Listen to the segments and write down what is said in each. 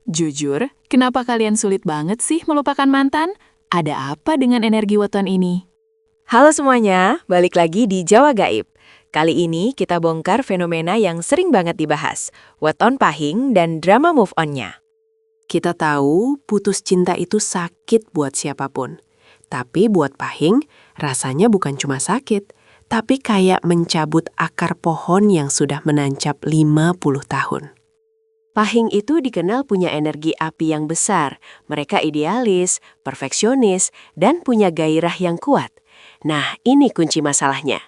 Jujur, kenapa kalian sulit banget sih melupakan mantan? Ada apa dengan energi weton ini? Halo semuanya, balik lagi di Jawa Gaib. Kali ini kita bongkar fenomena yang sering banget dibahas, weton pahing dan drama move on-nya. Kita tahu putus cinta itu sakit buat siapapun. Tapi buat pahing, rasanya bukan cuma sakit, tapi kayak mencabut akar pohon yang sudah menancap 50 tahun. Pahing itu dikenal punya energi api yang besar. Mereka idealis, perfeksionis, dan punya gairah yang kuat. Nah, ini kunci masalahnya.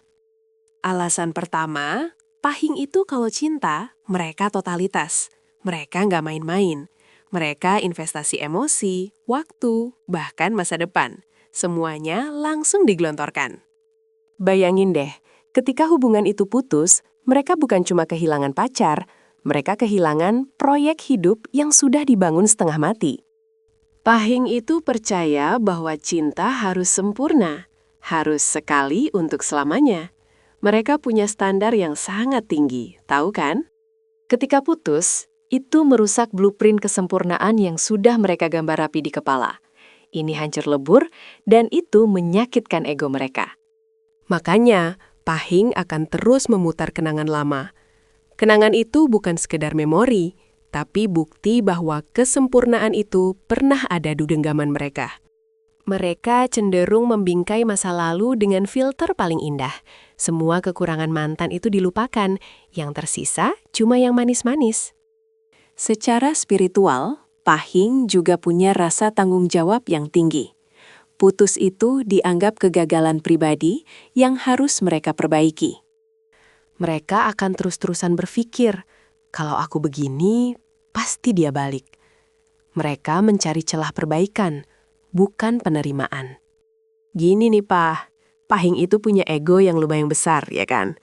Alasan pertama, pahing itu kalau cinta, mereka totalitas. Mereka nggak main-main. Mereka investasi emosi, waktu, bahkan masa depan. Semuanya langsung digelontorkan. Bayangin deh, ketika hubungan itu putus, mereka bukan cuma kehilangan pacar, mereka kehilangan proyek hidup yang sudah dibangun setengah mati. Pahing itu percaya bahwa cinta harus sempurna, harus sekali untuk selamanya. Mereka punya standar yang sangat tinggi, tahu kan? Ketika putus, itu merusak blueprint kesempurnaan yang sudah mereka gambar rapi di kepala. Ini hancur lebur, dan itu menyakitkan ego mereka. Makanya, pahing akan terus memutar kenangan lama. Kenangan itu bukan sekedar memori, tapi bukti bahwa kesempurnaan itu pernah ada di genggaman mereka. Mereka cenderung membingkai masa lalu dengan filter paling indah. Semua kekurangan mantan itu dilupakan, yang tersisa cuma yang manis-manis. Secara spiritual, pahing juga punya rasa tanggung jawab yang tinggi. Putus itu dianggap kegagalan pribadi yang harus mereka perbaiki. Mereka akan terus-terusan berpikir, kalau aku begini, pasti dia balik. Mereka mencari celah perbaikan, bukan penerimaan. Gini nih, pahing itu punya ego yang lumayan besar, ya kan?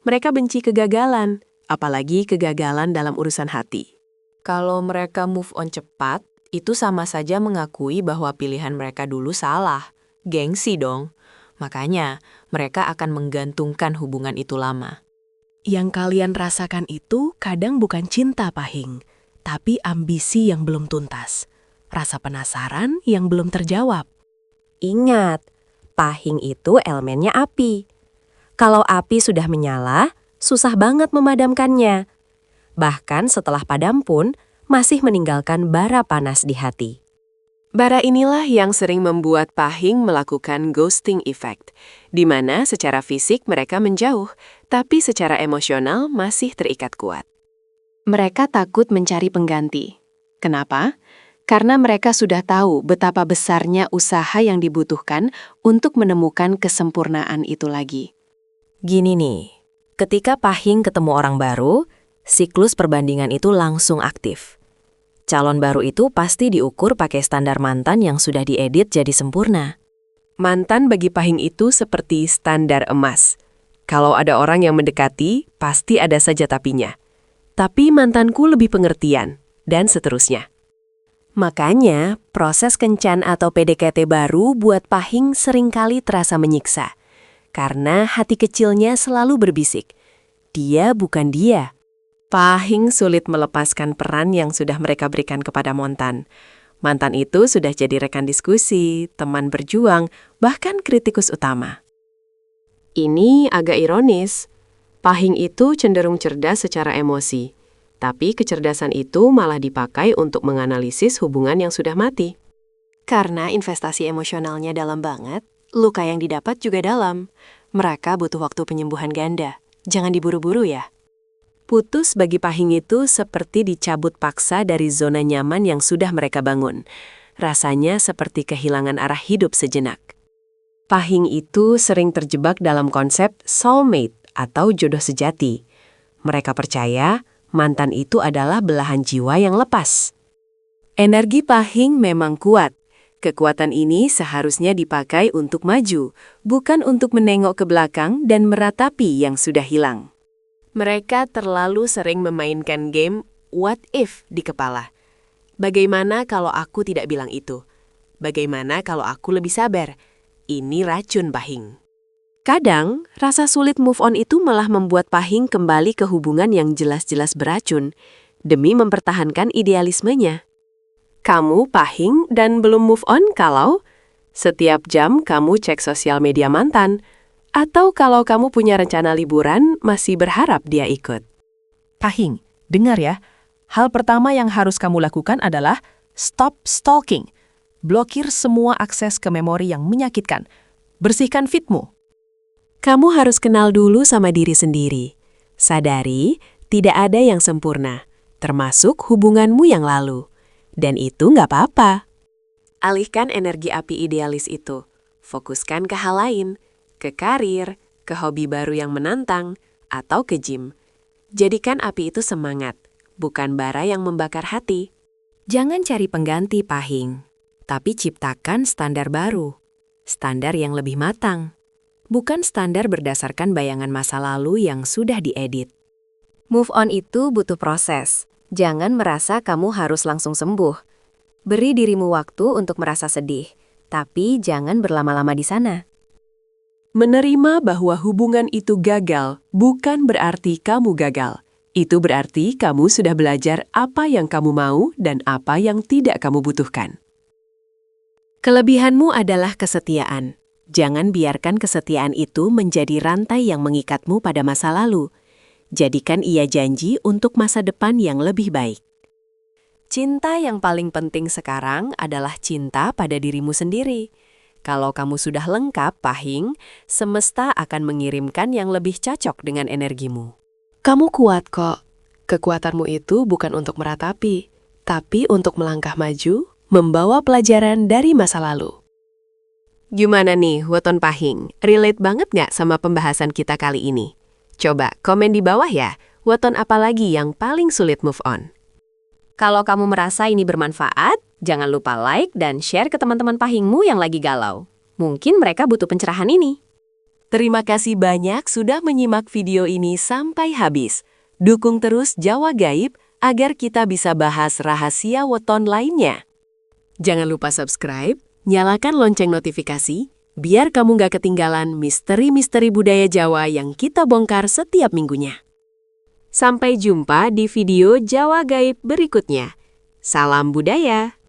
Mereka benci kegagalan, apalagi kegagalan dalam urusan hati. Kalau mereka move on cepat, itu sama saja mengakui bahwa pilihan mereka dulu salah. Gengsi dong. Makanya, mereka akan menggantungkan hubungan itu lama. Yang kalian rasakan itu kadang bukan cinta pahing, tapi ambisi yang belum tuntas. Rasa penasaran yang belum terjawab. Ingat, pahing itu elemennya api. Kalau api sudah menyala, susah banget memadamkannya. Bahkan setelah padam pun, masih meninggalkan bara panas di hati. Bara inilah yang sering membuat pahing melakukan ghosting effect, di mana secara fisik mereka menjauh, tapi secara emosional masih terikat kuat. Mereka takut mencari pengganti. Kenapa? Karena mereka sudah tahu betapa besarnya usaha yang dibutuhkan untuk menemukan kesempurnaan itu lagi. Gini nih, ketika pahing ketemu orang baru, siklus perbandingan itu langsung aktif. Calon baru itu pasti diukur pakai standar mantan yang sudah diedit jadi sempurna. Mantan bagi pahing itu seperti standar emas. Kalau ada orang yang mendekati, pasti ada saja tapinya. Tapi mantanku lebih pengertian, dan seterusnya. Makanya, proses kencan atau PDKT baru buat pahing seringkali terasa menyiksa. Karena hati kecilnya selalu berbisik, dia bukan dia. Pahing sulit melepaskan peran yang sudah mereka berikan kepada mantan. Mantan itu sudah jadi rekan diskusi, teman berjuang, bahkan kritikus utama. Ini agak ironis. Pahing itu cenderung cerdas secara emosi, tapi kecerdasan itu malah dipakai untuk menganalisis hubungan yang sudah mati. Karena investasi emosionalnya dalam banget, luka yang didapat juga dalam. Mereka butuh waktu penyembuhan ganda. Jangan diburu-buru ya. Putus bagi pahing itu seperti dicabut paksa dari zona nyaman yang sudah mereka bangun. Rasanya seperti kehilangan arah hidup sejenak. Pahing itu sering terjebak dalam konsep soulmate atau jodoh sejati. Mereka percaya mantan itu adalah belahan jiwa yang lepas. Energi pahing memang kuat. Kekuatan ini seharusnya dipakai untuk maju, bukan untuk menengok ke belakang dan meratapi yang sudah hilang. Mereka terlalu sering memainkan game what if di kepala. Bagaimana kalau aku tidak bilang itu? Bagaimana kalau aku lebih sabar? Ini racun pahing. Kadang, rasa sulit move on itu malah membuat pahing kembali ke hubungan yang jelas-jelas beracun, demi mempertahankan idealismenya. Kamu pahing dan belum move on kalau setiap jam kamu cek sosial media mantan, atau kalau kamu punya rencana liburan masih berharap dia ikut. Pahing, dengar ya. Hal pertama yang harus kamu lakukan adalah stop stalking. Blokir semua akses ke memori yang menyakitkan. Bersihkan feedmu. Kamu harus kenal dulu sama diri sendiri. Sadari, tidak ada yang sempurna, termasuk hubunganmu yang lalu. Dan itu nggak apa-apa. Alihkan energi api idealis itu. Fokuskan ke hal lain, ke karir, ke hobi baru yang menantang, atau ke gym. Jadikan api itu semangat, bukan bara yang membakar hati. Jangan cari pengganti, Pahing. Tapi ciptakan standar baru. Standar yang lebih matang. Bukan standar berdasarkan bayangan masa lalu yang sudah diedit. Move on itu butuh proses. Jangan merasa kamu harus langsung sembuh. Beri dirimu waktu untuk merasa sedih, tapi jangan berlama-lama di sana. Menerima bahwa hubungan itu gagal bukan berarti kamu gagal. Itu berarti kamu sudah belajar apa yang kamu mau dan apa yang tidak kamu butuhkan. Kelebihanmu adalah kesetiaan. Jangan biarkan kesetiaan itu menjadi rantai yang mengikatmu pada masa lalu. Jadikan ia janji untuk masa depan yang lebih baik. Cinta yang paling penting sekarang adalah cinta pada dirimu sendiri. Kalau kamu sudah lengkap, Pahing, semesta akan mengirimkan yang lebih cocok dengan energimu. Kamu kuat kok. Kekuatanmu itu bukan untuk meratapi, tapi untuk melangkah maju, membawa pelajaran dari masa lalu. Gimana nih, Weton Pahing? Relate banget nggak sama pembahasan kita kali ini? Coba komen di bawah ya, weton apa lagi yang paling sulit move on? Kalau kamu merasa ini bermanfaat, jangan lupa like dan share ke teman-teman Pahingmu yang lagi galau. Mungkin mereka butuh pencerahan ini. Terima kasih banyak sudah menyimak video ini sampai habis. Dukung terus Jawa Gaib agar kita bisa bahas rahasia weton lainnya. Jangan lupa subscribe, nyalakan lonceng notifikasi, biar kamu gak ketinggalan misteri-misteri budaya Jawa yang kita bongkar setiap minggunya. Sampai jumpa di video Jawa Gaib berikutnya. Salam budaya!